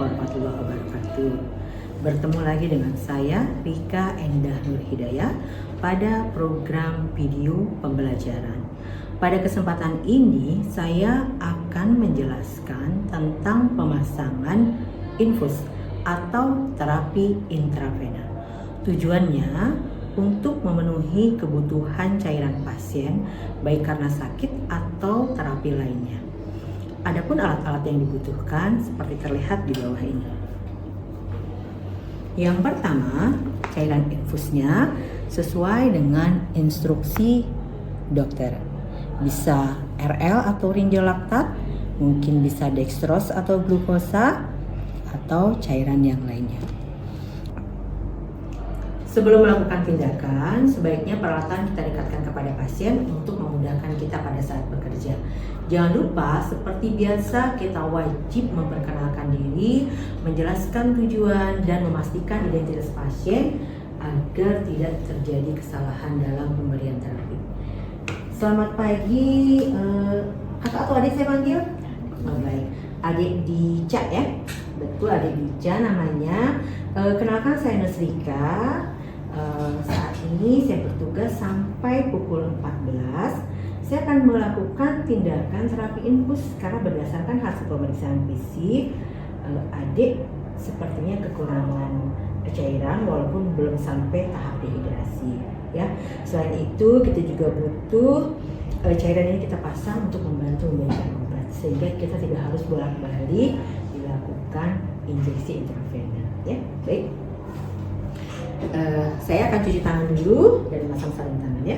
warahmatullahi wabarakatuh. Bertemu lagi dengan saya Rika Endah Nur Hidayah pada program video pembelajaran. Pada kesempatan ini saya akan menjelaskan tentang pemasangan infus atau terapi intravena. Tujuannya untuk memenuhi kebutuhan cairan pasien baik karena sakit atau terapi lainnya. Adapun alat-alat yang dibutuhkan seperti terlihat di bawah ini. Yang pertama, cairan infusnya sesuai dengan instruksi dokter. Bisa RL atau rinjolaktat, mungkin bisa dextrose atau glukosa, atau cairan yang lainnya. Sebelum melakukan tindakan, sebaiknya peralatan kita dekatkan kepada pasien untuk memudahkan kita pada saat bekerja. Jangan lupa, seperti biasa kita wajib memperkenalkan diri, menjelaskan tujuan, dan memastikan identitas pasien agar tidak terjadi kesalahan dalam pemberian terapi. Selamat pagi, kakak atau adik saya panggil? Oh, baik, adik Dica ya? Betul, adik Dica namanya. Kenalkan saya Nusrika. Saat ini saya bertugas sampai pukul 14. Saya akan melakukan tindakan terapi infus karena berdasarkan hasil pemeriksaan fisik, adik sepertinya kekurangan cairan walaupun belum sampai tahap dehidrasi ya. Selain itu kita juga butuh cairan ini kita pasang untuk membantu memberikan obat sehingga kita tidak harus bolak-balik dilakukan injeksi intravena ya. Baik. Saya akan cuci tangan dulu dan masang sarung tangan ya.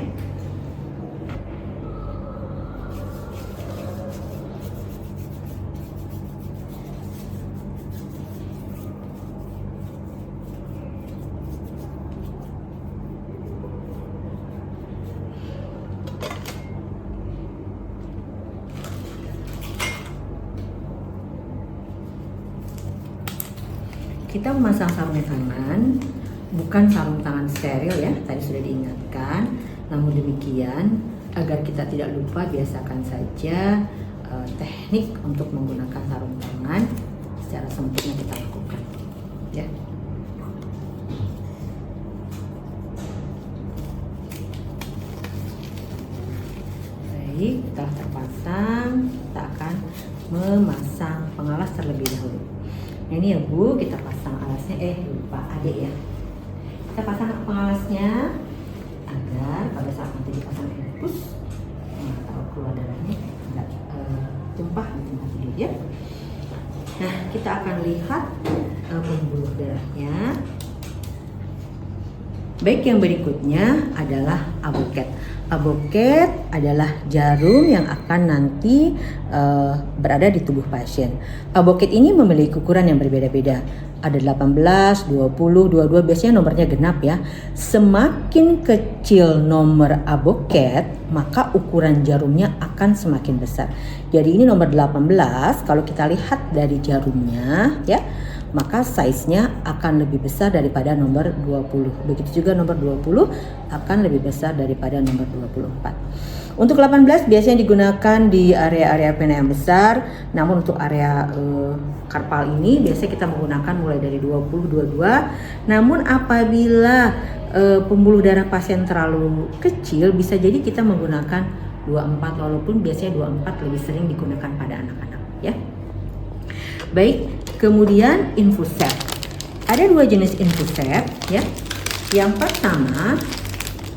Kita memasang sarung tangan, bukan sarung tangan steril ya, tadi sudah diingatkan. Namun demikian, agar kita tidak lupa, biasakan saja teknik untuk menggunakan sarung tangan secara sempurna kita lakukan ya. Baik, setelah terpasang, kita akan memasang pengalas terlebih dahulu. Nah, ini ya Bu, kita pasang alasnya, lupa adik ya. Kita pasang pengalasnya agar pada saat nanti dipasang infus atau keluar darahnya tidak tumpah di tempat tidur ya. Nah, kita akan lihat pembuluh darahnya. Baik, yang berikutnya adalah aboket. Aboket adalah jarum yang akan nanti berada di tubuh pasien. Aboket ini memiliki ukuran yang berbeda-beda. Ada 18, 20, 22, biasanya nomornya genap ya. Semakin kecil nomor aboket, maka ukuran jarumnya akan semakin besar. Jadi ini nomor 18, kalau kita lihat dari jarumnya ya, maka size-nya akan lebih besar daripada nomor 20. Begitu juga nomor 20 akan lebih besar daripada nomor 24. Untuk 18 biasanya digunakan di area-area pena yang besar, namun untuk area karpal ini biasanya kita menggunakan mulai dari 20, 22. Namun apabila pembuluh darah pasien terlalu kecil, bisa jadi kita menggunakan 24, walaupun biasanya 24 lebih sering digunakan pada anak-anak ya. Baik, kemudian infuset. Ada dua jenis infuset ya. Yang pertama,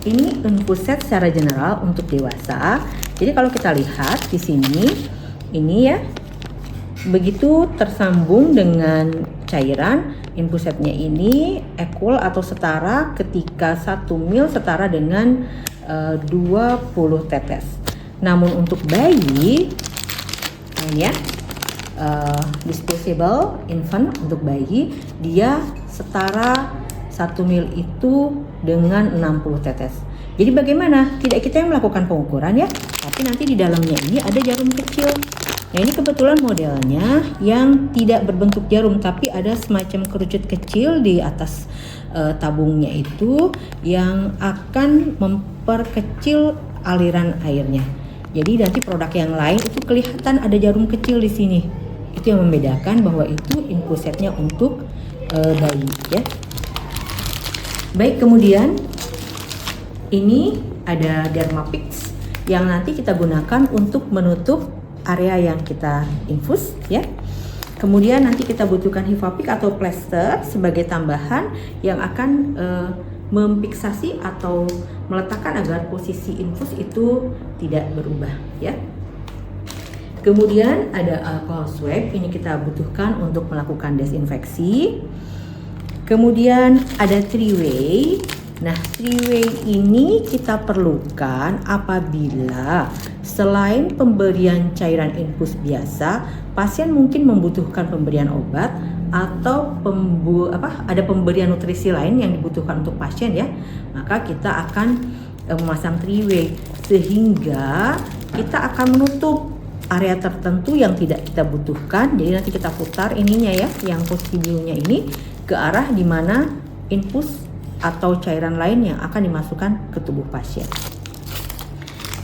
ini infuset secara general untuk dewasa. Jadi kalau kita lihat di sini, ini ya, begitu tersambung dengan cairan, infusetnya ini equal atau setara ketika 1 ml setara dengan 20 tetes. Namun untuk bayi, ini ya, disposable infant untuk bayi, dia setara 1 ml itu dengan 60 tetes. Jadi bagaimana? Tidak kita yang melakukan pengukuran ya, tapi nanti di dalamnya ini ada jarum kecil. Nah, ini kebetulan modelnya yang tidak berbentuk jarum, tapi ada semacam kerucut kecil di atas tabungnya itu yang akan memperkecil aliran airnya. Jadi nanti produk yang lain itu kelihatan ada jarum kecil di sini Itu yang membedakan bahwa itu infus setnya untuk bayi ya. Baik, kemudian ini ada Dermapix yang nanti kita gunakan untuk menutup area yang kita infus ya. Kemudian nanti kita butuhkan Hivapik atau plester sebagai tambahan yang akan memfiksasi atau meletakkan agar posisi infus itu tidak berubah ya. Kemudian ada alcohol swab, ini kita butuhkan untuk melakukan desinfeksi. Kemudian ada 3-way. Nah, 3-way ini kita perlukan apabila selain pemberian cairan infus biasa, pasien mungkin membutuhkan pemberian obat atau ada pemberian nutrisi lain yang dibutuhkan untuk pasien ya. Maka kita akan memasang 3-way sehingga kita akan menutup area tertentu yang tidak kita butuhkan. Jadi nanti kita putar ininya ya, yang posisi birunya ini ke arah dimana infus atau cairan lain yang akan dimasukkan ke tubuh pasien.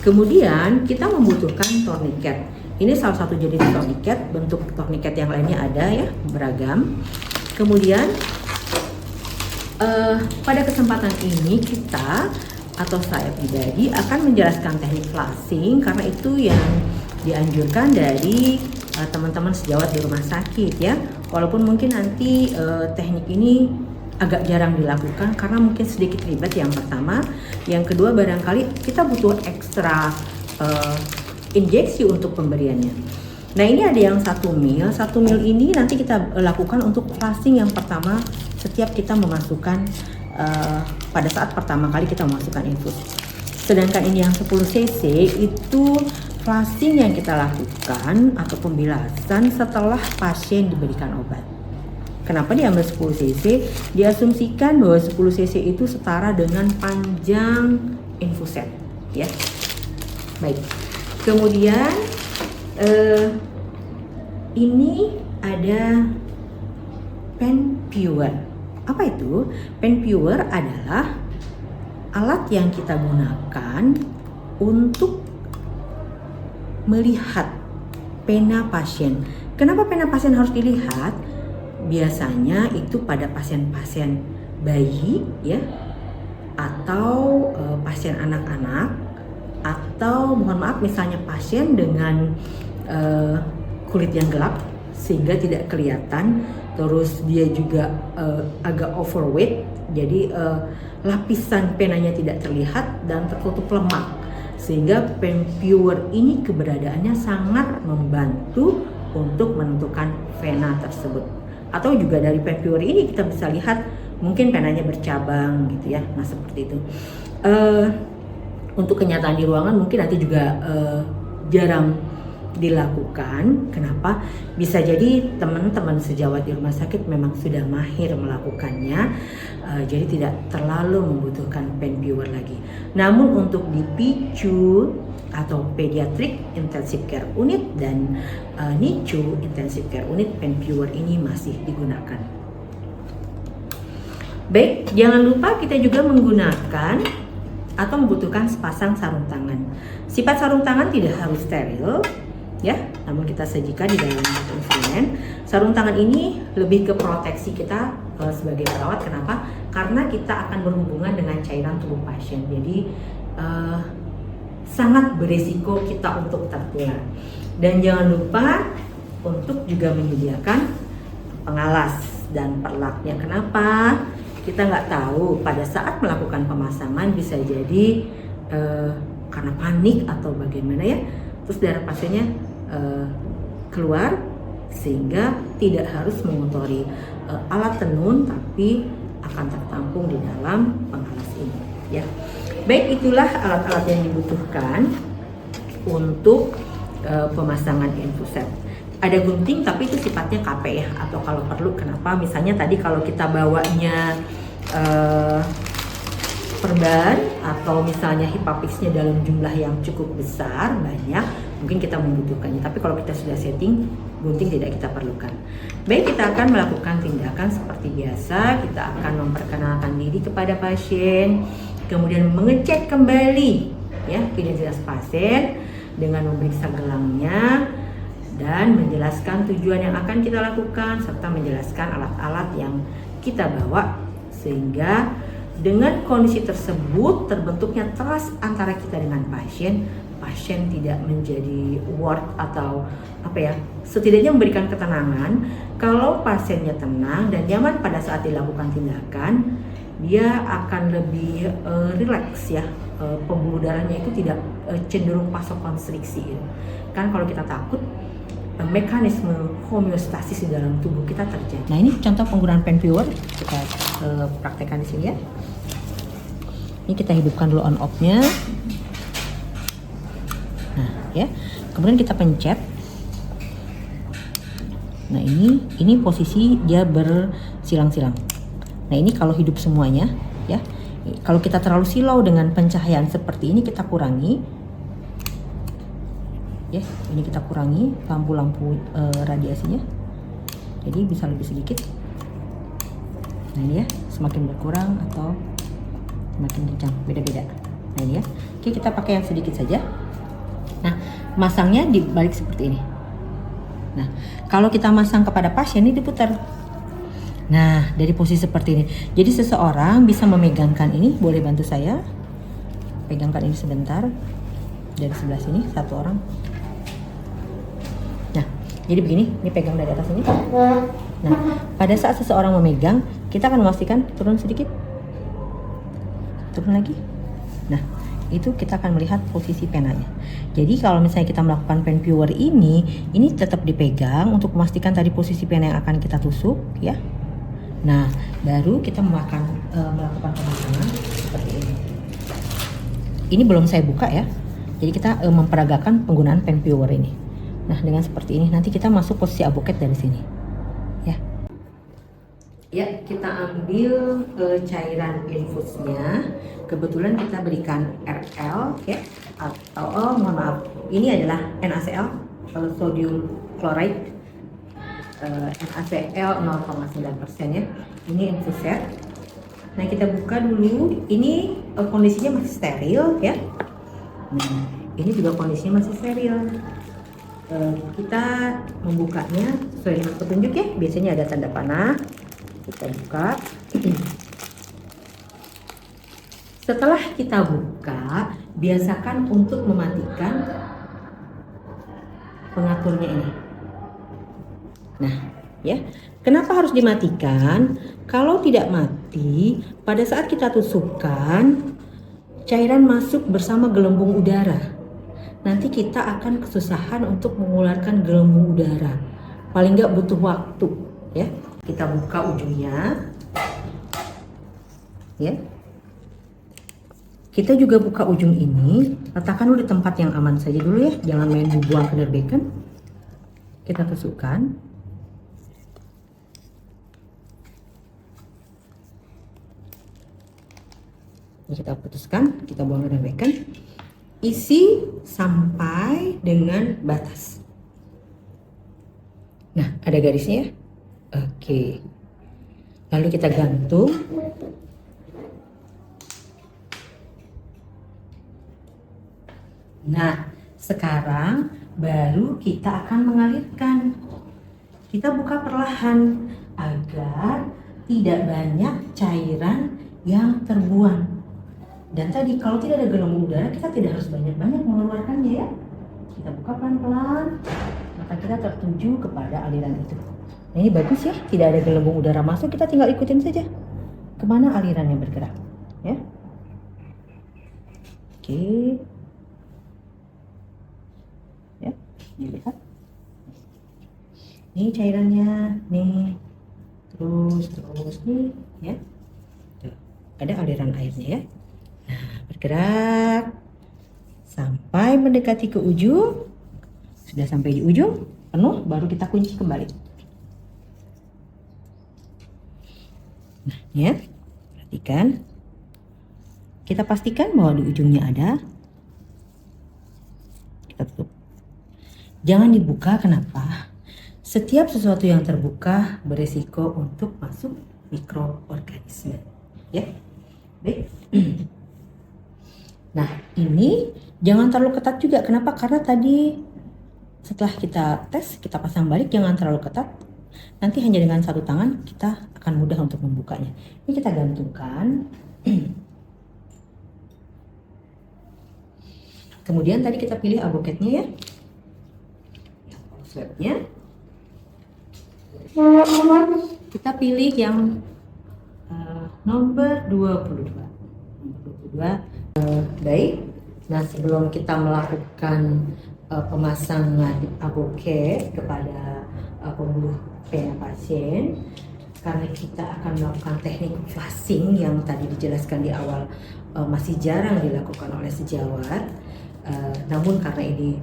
Kemudian kita membutuhkan tourniquet. Ini salah satu jenis tourniquet, bentuk tourniquet yang lainnya ada ya, beragam. Kemudian pada kesempatan ini kita atau saya pribadi akan menjelaskan teknik flashing karena itu yang dianjurkan dari teman-teman sejawat di rumah sakit ya. Walaupun mungkin nanti teknik ini agak jarang dilakukan karena mungkin sedikit ribet yang pertama. Yang kedua barangkali kita butuh ekstra injeksi untuk pemberiannya. Nah ini ada yang 1 ml. 1 ml ini nanti kita lakukan untuk flashing yang pertama setiap kita memasukkan pada saat pertama kali kita memasukkan infus. Sedangkan ini yang 10 cc itu flashing yang kita lakukan atau pembilasan setelah pasien diberikan obat. Kenapa diambil 10 cc? Diasumsikan bahwa 10 cc itu setara dengan panjang infuset ya. Baik. Kemudian ini ada pen viewer. Apa itu? Pen viewer adalah alat yang kita gunakan untuk melihat pena pasien. Kenapa pena pasien harus dilihat? Biasanya itu pada pasien-pasien bayi ya, atau pasien anak-anak, atau mohon maaf misalnya pasien dengan kulit yang gelap sehingga tidak kelihatan, terus dia juga agak overweight, jadi lapisan penanya tidak terlihat dan tertutup lemak, sehingga pen viewer ini keberadaannya sangat membantu untuk menentukan vena tersebut. Atau juga dari pen viewer ini kita bisa lihat mungkin penanya bercabang gitu ya. Nah seperti itu. Untuk kenyataan di ruangan mungkin nanti juga jarang dilakukan. Kenapa? Bisa jadi teman-teman sejawat di rumah sakit memang sudah mahir melakukannya, jadi tidak terlalu membutuhkan pen viewer lagi. Namun untuk di PICU atau Pediatric Intensive Care Unit dan NICU Intensive Care Unit, pen viewer ini masih digunakan. Baik, jangan lupa kita juga menggunakan atau membutuhkan sepasang sarung tangan. Sifat sarung tangan tidak harus steril ya, namun kita sajikan di dalam instrumen. Sarung tangan ini lebih ke proteksi kita sebagai perawat. Kenapa? Karena kita akan berhubungan dengan cairan tubuh pasien. Jadi sangat berisiko kita untuk tertular. Dan jangan lupa untuk juga menyediakan pengalas dan perlaknya. Kenapa? Kita nggak tahu pada saat melakukan pemasangan bisa jadi karena panik atau bagaimana ya, terus darah pasiennya keluar sehingga tidak harus mengotori alat tenun, tapi akan tertampung di dalam pengalas ini ya. Baik, itulah alat-alat yang dibutuhkan untuk pemasangan infuset. Ada gunting tapi itu sifatnya KP ya, atau kalau perlu. Kenapa? Misalnya tadi kalau kita bawanya perban atau misalnya Hivapixnya dalam jumlah yang cukup besar, banyak, mungkin kita membutuhkannya. Tapi kalau kita sudah setting, gunting tidak kita perlukan. Baik, kita akan melakukan tindakan seperti biasa. Kita akan memperkenalkan diri kepada pasien, kemudian mengecek kembali ya identitas pasien dengan memeriksa gelangnya, dan menjelaskan tujuan yang akan kita lakukan serta menjelaskan alat-alat yang kita bawa, sehingga dengan kondisi tersebut terbentuknya trust antara kita dengan pasien. Pasien tidak menjadi worried atau setidaknya memberikan ketenangan. Kalau pasiennya tenang dan nyaman pada saat dilakukan tindakan, dia akan lebih rileks ya. Pembuluh darahnya itu tidak cenderung vasokonstriksi. Kan kalau kita takut, mekanisme homeostasis di dalam tubuh kita terjadi. Nah, ini contoh penggunaan pen viewer, kita praktekkan di sini ya. Ini kita hidupkan dulu on off-nya. Nah, ya. Kemudian kita pencet. Nah, ini posisi dia bersilang-silang. Nah, ini kalau hidup semuanya ya. Kalau kita terlalu silau dengan pencahayaan seperti ini, kita kurangi. Ya, ini kita kurangi lampu-lampu radiasinya. Jadi bisa lebih sedikit. Nah, ini ya, semakin berkurang atau semakin kencang, beda-beda. Nah, ini ya. Oke, kita pakai yang sedikit saja. Nah, masangnya dibalik seperti ini. Nah, kalau kita masang kepada pasien, ini diputar. Nah, dari posisi seperti ini. Jadi seseorang bisa memegangkan ini, boleh bantu saya? Pegangkan ini sebentar. Dari sebelah sini, satu orang. Nah, jadi begini, ini pegang dari atas ini. Nah, pada saat seseorang memegang, kita akan memastikan turun sedikit. Turun lagi. Nah, itu kita akan melihat posisi penanya. Jadi kalau misalnya kita melakukan pen viewer ini tetap dipegang untuk memastikan tadi posisi pena yang akan kita tusuk ya. Nah, baru kita melakukan pemasangan seperti ini. Ini belum saya buka ya. Jadi kita memperagakan penggunaan pen viewer ini. Nah, dengan seperti ini nanti kita masuk posisi avocat dari sini. Ya. Ya, kita ambil cairan infusnya. Kebetulan kita berikan RL ya, atau mohon maaf, ini adalah NaCl, sodium chloride, NaCl 0,9% ya. Ini infuser. Nah, kita buka dulu. Ini kondisinya masih steril ya. Nah, ini juga kondisinya masih steril. Kita membukanya sesuai dengan petunjuk ya. Biasanya ada tanda panah. Kita buka. Setelah kita buka, biasakan untuk mematikan pengaturnya ini. Nah, ya. Kenapa harus dimatikan? Kalau tidak mati, pada saat kita tusukkan, cairan masuk bersama gelembung udara. Nanti kita akan kesusahan untuk mengeluarkan gelembung udara. Paling nggak butuh waktu, ya. Kita buka ujungnya. Ya. Kita juga buka ujung ini, letakkan dulu di tempat yang aman saja dulu ya, jangan main buang penerbekan. Kita tusukkan. Ini kita putuskan, kita buang penerbekan. Isi sampai dengan batas. Nah, ada garisnya ya? Oke. Lalu kita gantung. Nah, sekarang baru kita akan mengalirkan. Kita buka perlahan agar tidak banyak cairan yang terbuang. Dan tadi kalau tidak ada gelembung udara, kita tidak harus banyak-banyak mengeluarkannya ya. Kita buka pelan-pelan, mata kita tertuju kepada aliran itu. Nah, ini bagus ya, tidak ada gelembung udara masuk, kita tinggal ikutin saja kemana alirannya bergerak ya. Oke. Ya, dilihat. Ini cairannya, nih, terus nih, ya. Tuh, ada aliran airnya ya. Nah, bergerak sampai mendekati ke ujung. Sudah sampai di ujung penuh, baru kita kunci kembali. Nah, ya, perhatikan. Kita pastikan bahwa di ujungnya ada. Kita tutup. Jangan dibuka, kenapa? Setiap sesuatu yang terbuka beresiko untuk masuk mikroorganisme. Ya, baik. Nah, ini jangan terlalu ketat juga. Kenapa? Karena tadi Setelah kita tes, kita pasang balik, jangan terlalu ketat. Nanti hanya dengan satu tangan kita akan mudah untuk membukanya. Ini kita gantungkan. Kemudian tadi kita pilih aboketnya ya. Swabnya. Kita pilih yang nomor 22. Baik. Nah, sebelum kita melakukan pemasangan aboket kepada pembuluh vena pasien, karena kita akan melakukan teknik flushing yang tadi dijelaskan di awal, masih jarang dilakukan oleh sejawat. Namun karena ini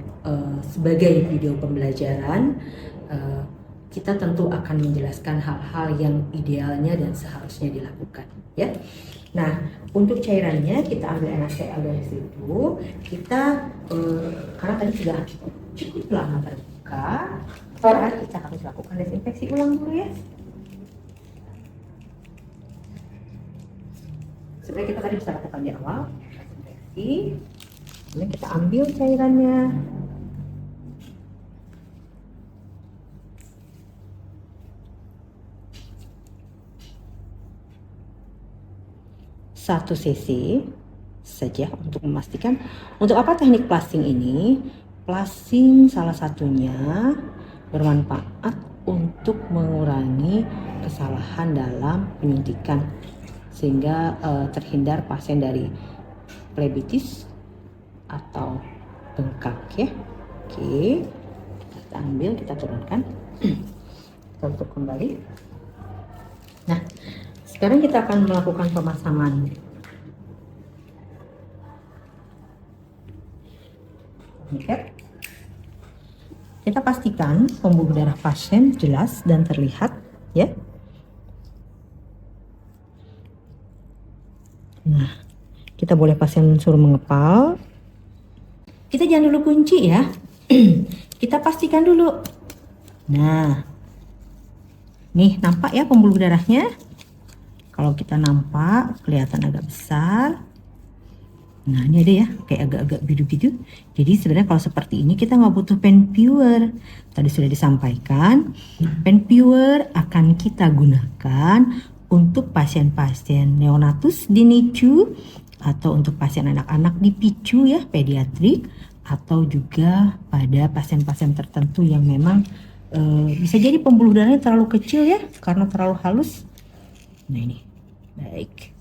sebagai video pembelajaran, kita tentu akan menjelaskan hal-hal yang idealnya dan seharusnya dilakukan ya. Nah, untuk cairannya kita ambil NaCl dari situ. Kita karena tadi sudah cukup lama terbuka, maka kita harus lakukan desinfeksi ulang dulu ya. Sebenarnya kita tadi bisa lakukan di awal desinfeksi. Kemudian kita ambil cairannya. Satu cc saja untuk memastikan. Untuk apa teknik flushing ini? Flushing salah satunya bermanfaat untuk mengurangi kesalahan dalam penyuntikan sehingga terhindar pasien dari plebitis atau bengkak ya. Oke, kita ambil, kita turunkan. Kita tutup kembali. Nah, sekarang kita akan melakukan pemasangan tourniquet. Kita pastikan pembuluh darah pasien jelas dan terlihat ya. Nah, kita boleh pasien suruh mengepal. Kita jangan dulu kunci ya. Kita pastikan dulu. Nah, nih nampak ya pembuluh darahnya. Kalau kita nampak kelihatan agak besar. Nah, ini ada ya, kayak agak-agak biru-biru. Jadi sebenarnya kalau seperti ini kita nggak butuh pen pure. Tadi sudah disampaikan, pen pure akan kita gunakan untuk pasien-pasien neonatus di NICU, atau untuk pasien anak-anak di PICU ya, pediatrik, atau juga pada pasien-pasien tertentu yang memang bisa jadi pembuluh darahnya terlalu kecil ya, karena terlalu halus. Nah ini, baik.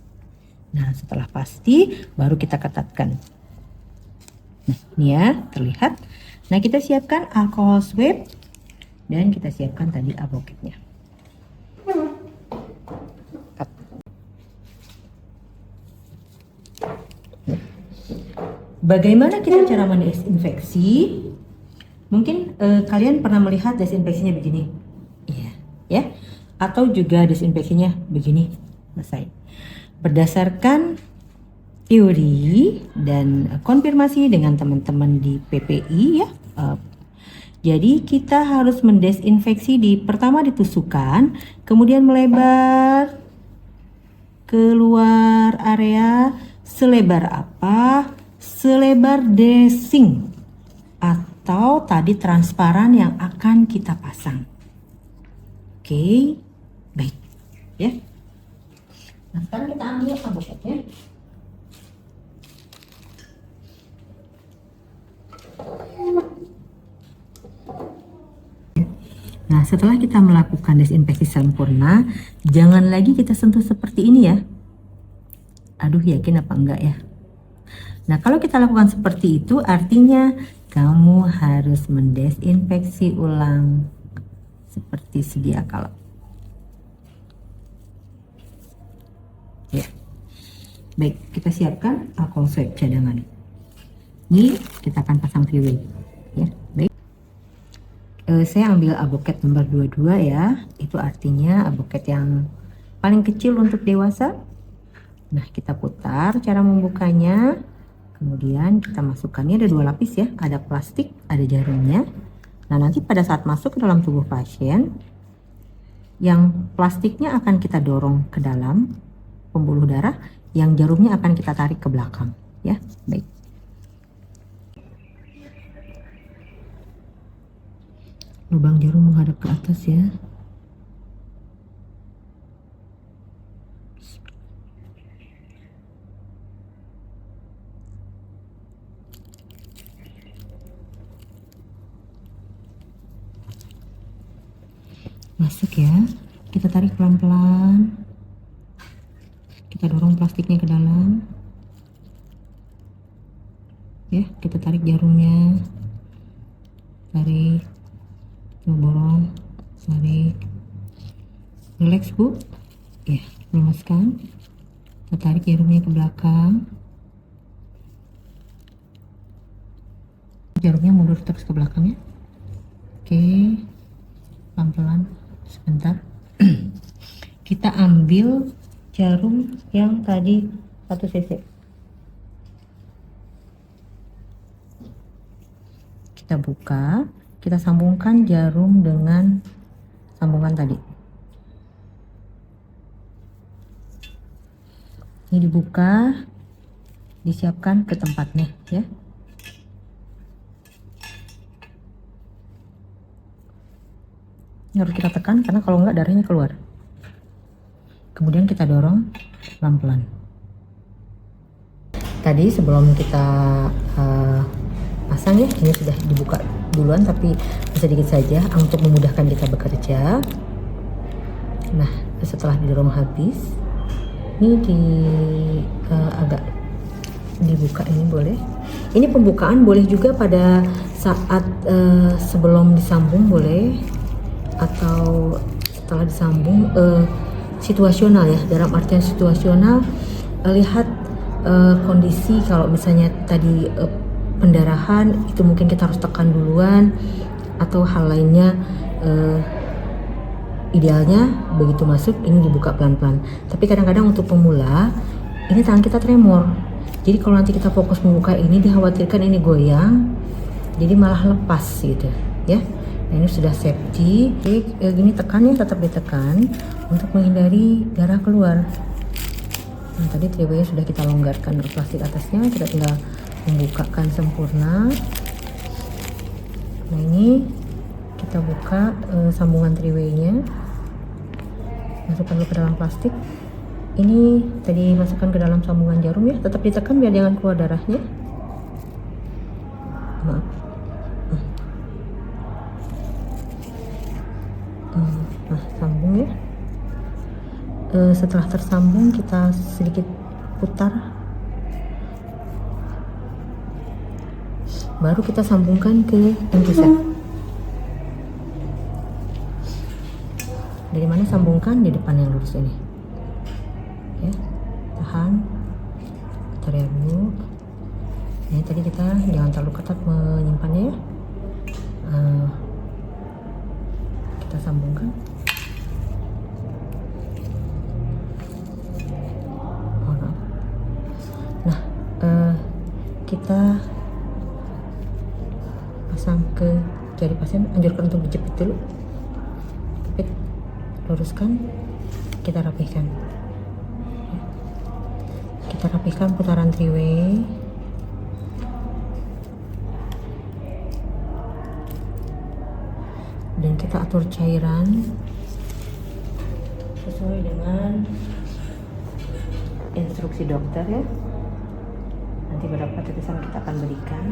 Nah setelah pasti baru kita ketatkan. Nah ini ya, terlihat. Nah kita siapkan alkohol swab dan kita siapkan tadi aboketnya. Bagaimana kita cara mendesinfeksi? Mungkin kalian pernah melihat desinfeksinya begini, iya, ya, atau juga desinfeksinya begini, selesai. Berdasarkan teori dan konfirmasi dengan teman-teman di PPI ya, jadi kita harus mendesinfeksi pertama ditusukkan, kemudian melebar keluar area selebar apa? Selebar dressing atau tadi transparan yang akan kita pasang. Oke, baik ya. Nah sekarang kita ambil aboketnya. Nah setelah kita melakukan desinfeksi sempurna, jangan lagi kita sentuh seperti ini ya. Aduh, yakin apa enggak ya? Nah kalau kita lakukan seperti itu artinya kamu harus mendesinfeksi ulang seperti sedia kala. Ya, baik, kita siapkan alkohol swab cadangan. Ini kita akan pasang freeway. Ya, baik. Saya ambil aboket nomor 22 ya. Itu artinya aboket yang paling kecil untuk dewasa. Nah, kita putar cara membukanya. Kemudian kita masukkan, ini ada dua lapis ya, ada plastik, ada jarumnya. Nah nanti pada saat masuk ke dalam tubuh pasien, yang plastiknya akan kita dorong ke dalam pembuluh darah, yang jarumnya akan kita tarik ke belakang ya. Baik. Lubang jarum menghadap ke atas ya. Masuk ya. Kita tarik pelan-pelan. Kita dorong plastiknya ke dalam. Ya, kita tarik jarumnya. Tarik. Coba borong. Tarik. Relax, Bu. Ya, lemaskan. Kita tarik jarumnya ke belakang. Jarumnya mundur terus ke belakang ya. Oke. Pelan-pelan. Sebentar. Kita ambil jarum yang tadi 1 cc. Kita buka, kita sambungkan jarum dengan sambungan tadi. Ini dibuka, disiapkan ke tempatnya ya. Ini harus kita tekan karena kalau enggak darahnya keluar. Kemudian kita dorong pelan-pelan. Tadi sebelum kita pasang ya, ini sudah dibuka duluan tapi sedikit saja untuk memudahkan kita bekerja. Nah, setelah didorong habis, ini agak dibuka, ini boleh. Ini pembukaan boleh juga pada saat sebelum disambung boleh, atau setelah disambung. Situasional ya, dalam artian situasional, lihat kondisi. Kalau misalnya tadi pendarahan, itu mungkin kita harus tekan duluan, atau hal lainnya. Idealnya begitu masuk ini dibuka pelan-pelan, tapi kadang-kadang untuk pemula ini tangan kita tremor, jadi kalau nanti kita fokus membuka ini dikhawatirkan ini goyang, jadi malah lepas gitu ya. Nah, ini sudah safety. Oke, gini tekan ya, tetap ditekan untuk menghindari darah keluar. Nah, tadi triway sudah kita longgarkan plastik atasnya, kita tinggal membukakan sempurna. Nah, ini kita buka sambungan triway-nya, masukkan dulu ke dalam plastik. Ini tadi masukkan ke dalam sambungan jarum ya, tetap ditekan biar jangan keluar darahnya. Maaf. Nah, sambung ya. Setelah tersambung kita sedikit putar, baru kita sambungkan ke infuser. Dari mana sambungkan? Di depan yang lurus ini ya. Tahan, putar ya dulu. Ini tadi kita jangan terlalu ketat menyimpannya ya. Kita sambungkan. Nah, kita pasang ke jari pasien. Anjurkan untuk dijepit dulu, jepit, luruskan, kita rapihkan. Kita rapihkan putaran triway. Dan kita atur cairan sesuai dengan instruksi dokter ya. Nanti berapa tetesan kita akan berikan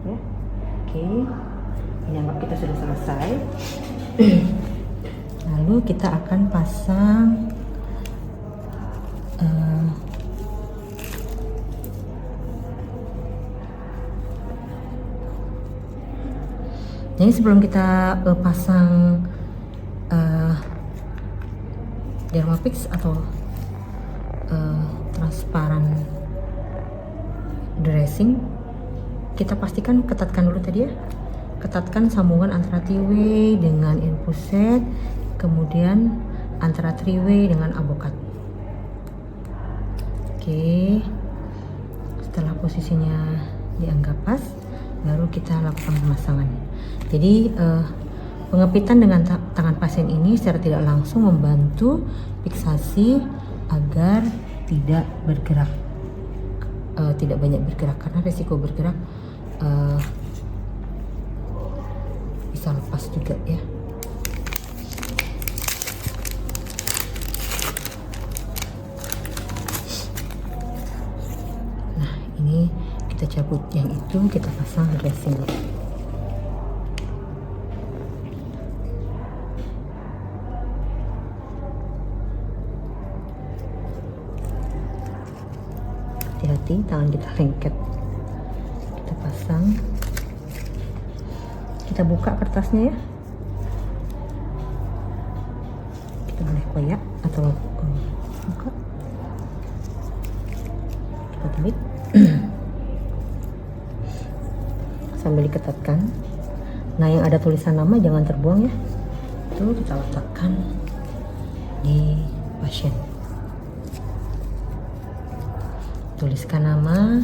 ya. Oke, ini anggap kita sudah selesai. Lalu kita akan pasang jadi sebelum kita pasang Dermafix atau transparan dressing, kita pastikan ketatkan dulu tadi ya, ketatkan sambungan antara triway dengan infuset, kemudian antara triway dengan avokat. Oke, setelah posisinya dianggap pas, baru kita lakukan pemasangan. Jadi pengepitan dengan tangan pasien ini secara tidak langsung membantu fiksasi agar tidak bergerak, tidak banyak bergerak, karena resiko bergerak bisa lepas juga ya. Nah ini kita cabut yang itu, kita pasang dressingnya. Hati-hati tangan kita lengket. Kita pasang, kita buka kertasnya ya. Kita boleh koyak atau buka, kita tarik sambil diketatkan. Nah yang ada tulisan nama jangan terbuang ya, itu kita letakkan di pasien. Tuliskan nama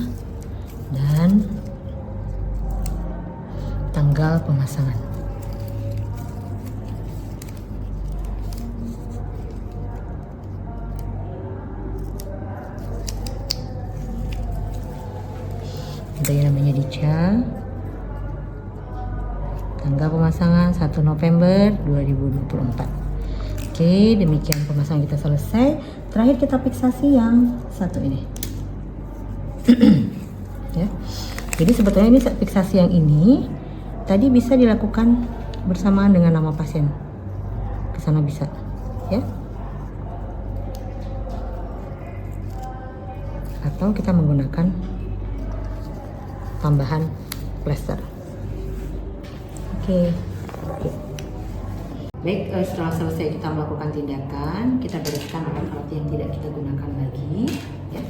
dan tanggal pemasangan. Ada yang namanya Dica. Tanggal pemasangan 1 November 2024. Oke, demikian pemasangan kita selesai. Terakhir kita fiksasi yang satu ini. Ya. Jadi sebetulnya ini fiksasi yang ini tadi bisa dilakukan bersamaan dengan nama pasien. Ke sana bisa, ya. Atau kita menggunakan tambahan plester. Oke. Baik, setelah selesai kita melakukan tindakan, kita bereskan alat-alat yang tidak kita gunakan lagi, ya.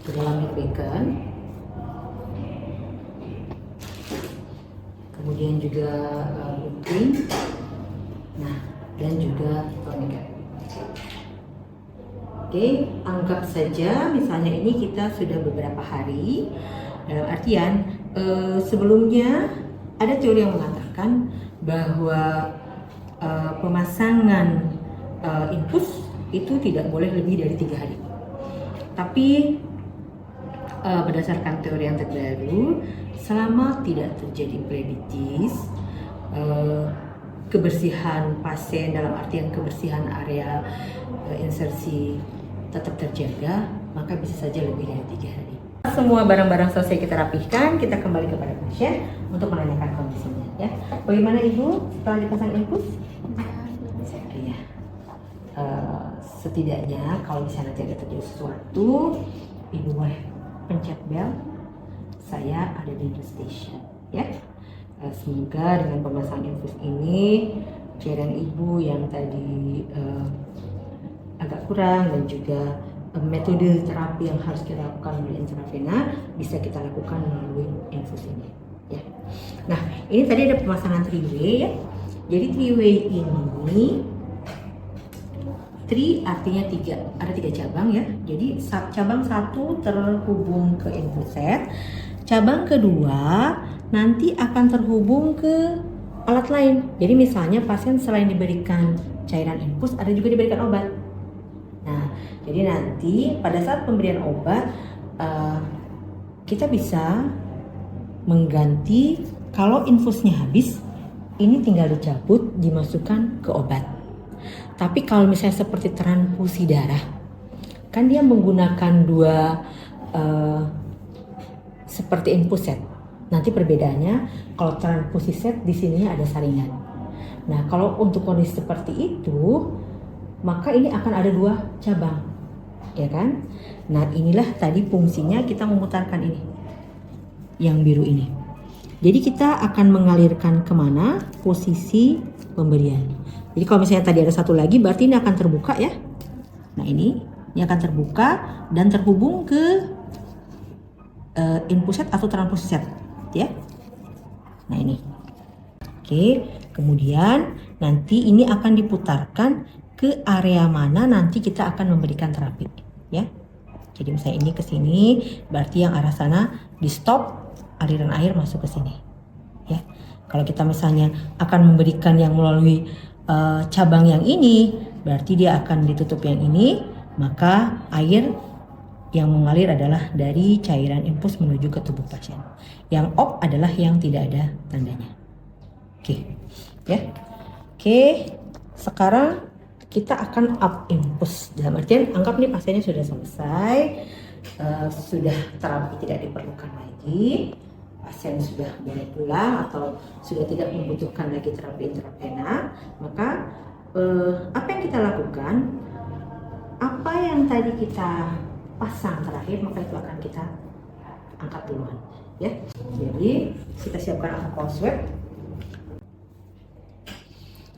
Ke dalam bacon, kemudian juga gunting, nah dan juga tourniquet. Oke, anggap saja misalnya ini kita sudah beberapa hari, dalam artian sebelumnya ada teori yang mengatakan bahwa pemasangan infus itu tidak boleh lebih dari 3 hari. Tapi berdasarkan teori yang terbaru, selama tidak terjadi preditis, kebersihan pasien dalam artian kebersihan area insersi tetap terjaga, maka bisa saja lebih dari 3 hari. Semua barang-barang selesai kita rapihkan, kita kembali kepada pasien untuk menanyakan kondisinya. Ya, bagaimana Ibu setelah dipasang infus? Ya, setidaknya kalau misalnya nanti ada terjadi sesuatu, Ibu boleh pencet bel, saya ada di the station, ya. Semoga dengan pemasangan infus ini cairan Ibu yang tadi agak kurang dan juga metode terapi yang harus kita lakukan melalui intravena bisa kita lakukan melalui infus ini, ya. Nah ini tadi ada pemasangan 3-way ya. Jadi 3-way ini, 3 artinya 3, ada 3 cabang ya. Jadi cabang 1 terhubung ke infus set, cabang kedua nanti akan terhubung ke alat lain. Jadi misalnya pasien selain diberikan cairan infus ada juga diberikan obat. Nah, jadi nanti pada saat pemberian obat kita bisa mengganti, kalau infusnya habis ini tinggal dicabut dimasukkan ke obat. Tapi kalau misalnya seperti transfusi darah, kan dia menggunakan 2 seperti infus set. Nanti perbedaannya kalau transfusi set di sininya ada saringan. Nah, kalau untuk kondisi seperti itu, maka ini akan ada 2 cabang, ya kan? Nah, inilah tadi fungsinya kita memutarkan ini, yang biru ini. Jadi kita akan mengalirkan kemana posisi pemberian. Jadi kalau misalnya tadi ada 1 lagi, berarti ini akan terbuka ya. Nah ini akan terbuka dan terhubung ke infus set atau transfusi set, ya. Nah ini. Oke, kemudian nanti ini akan diputarkan ke area mana nanti kita akan memberikan terapi, ya. Jadi misalnya ini ke sini, berarti yang arah sana di stop, aliran air masuk ke sini, ya. Kalau kita misalnya akan memberikan yang melalui cabang yang ini, berarti dia akan ditutup yang ini, maka air yang mengalir adalah dari cairan infus menuju ke tubuh pasien. Yang off adalah yang tidak ada tandanya. Oke, ya. Oke, sekarang kita akan up infus. Dalam artian anggap nih pasiennya sudah selesai, sudah terapi tidak diperlukan lagi, pasien sudah boleh pulang atau sudah tidak membutuhkan lagi terapi intravena, maka apa yang kita lakukan? Apa yang tadi kita pasang terakhir, maka itu akan kita angkat duluan, ya. Jadi kita siapkan alkohol swab.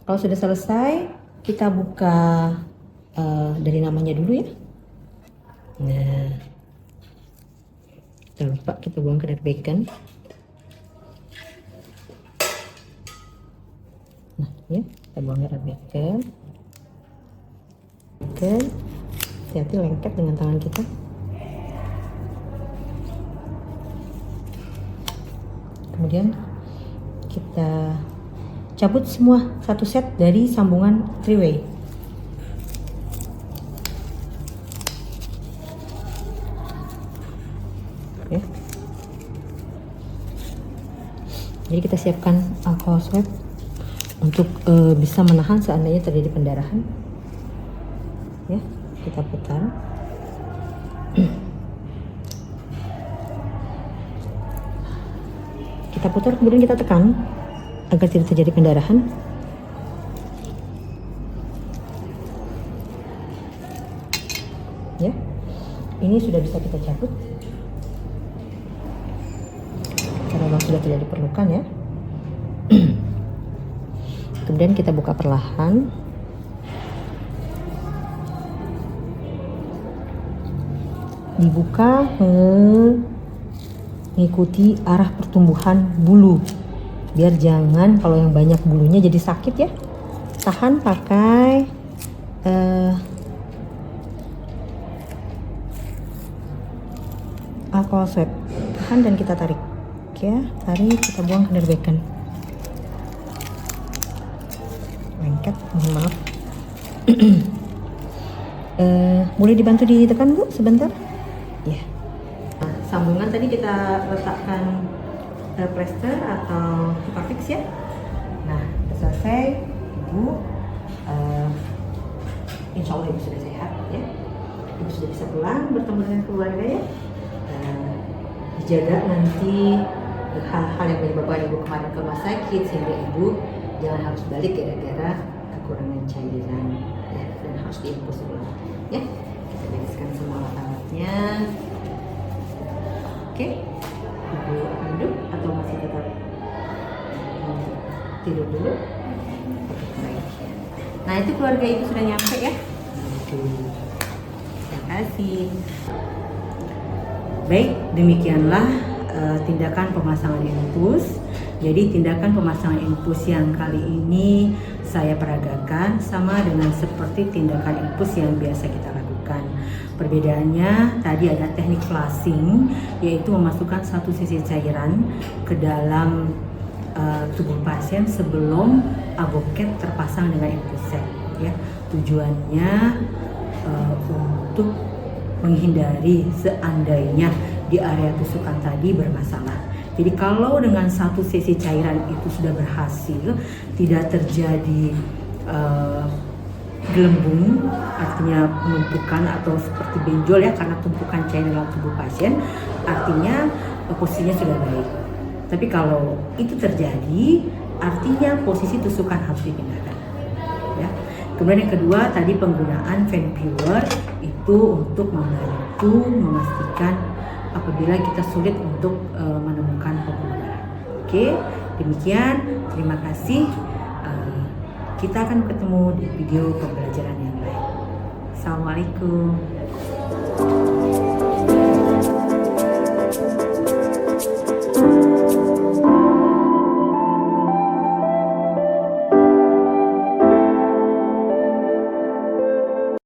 Kalau sudah selesai, kita buka dari namanya dulu ya. Nah, jangan lupa kita buang kadar bacon. Nah, ya, kita buang kadar bacon. Hati-hati lengket dengan tangan kita. Kemudian kita cabut semua satu set dari sambungan three-way. Ya. Jadi kita siapkan alkohol swab untuk bisa menahan seandainya terjadi pendarahan. Ya, kita putar. Kita putar kemudian kita tekan agar tidak terjadi pendarahan. Ya, ini sudah bisa kita cabut karena memang sudah tidak diperlukan ya. Kemudian kita buka perlahan. Dibuka mengikuti arah pertumbuhan bulu. Biar jangan kalau yang banyak bulunya jadi sakit ya. Tahan pakai alkohol swab. Tahan dan kita tarik. Oke ya, tarik, kita buang kadar bacon. Lengket, mohon maaf. Boleh dibantu ditekan Bu sebentar? Ya. Nah, sambungan tadi kita letakkan plester atau fix ya. Nah, selesai Ibu, insya Allah Ibu sudah sehat ya. Ibu sudah bisa pulang bertemu dengan keluarga ya. Dijaga nanti hal-hal yang menyebabkan Ibu kemarin ke rumah sakit sehingga Ibu jangan harus balik gara-gara kekurangan cairan ya, dan harus diinfus ulang ya. Kita bereskan semua alatnya. Oke. Ibu duduk atau masih tetap tidur dulu? Baik. Nah, itu keluarga Ibu sudah nyampe ya. Terima kasih. Baik, demikianlah tindakan pemasangan infus. Jadi tindakan pemasangan infus yang kali ini saya peragakan sama dengan seperti tindakan infus yang biasa kita lakukan. Perbedaannya tadi ada teknik flushing, yaitu memasukkan satu sisi cairan ke dalam tubuh pasien sebelum avokat terpasang dengan infuset. Ya, tujuannya untuk menghindari seandainya di area tusukan tadi bermasalah. Jadi kalau dengan satu sisi cairan itu sudah berhasil, tidak terjadi gelembung, artinya penumpukan atau seperti benjol ya karena tumpukan cairan dalam tubuh pasien, artinya posisinya sudah baik. Tapi kalau itu terjadi, artinya posisi tusukan harus dipindahkan. Ya. Kemudian yang kedua tadi penggunaan vein viewer itu untuk membantu memastikan apabila kita sulit untuk menemukan pembuluh darah. Oke, demikian. Terima kasih. Kita akan ketemu di video pembelajaran yang lain. Assalamualaikum.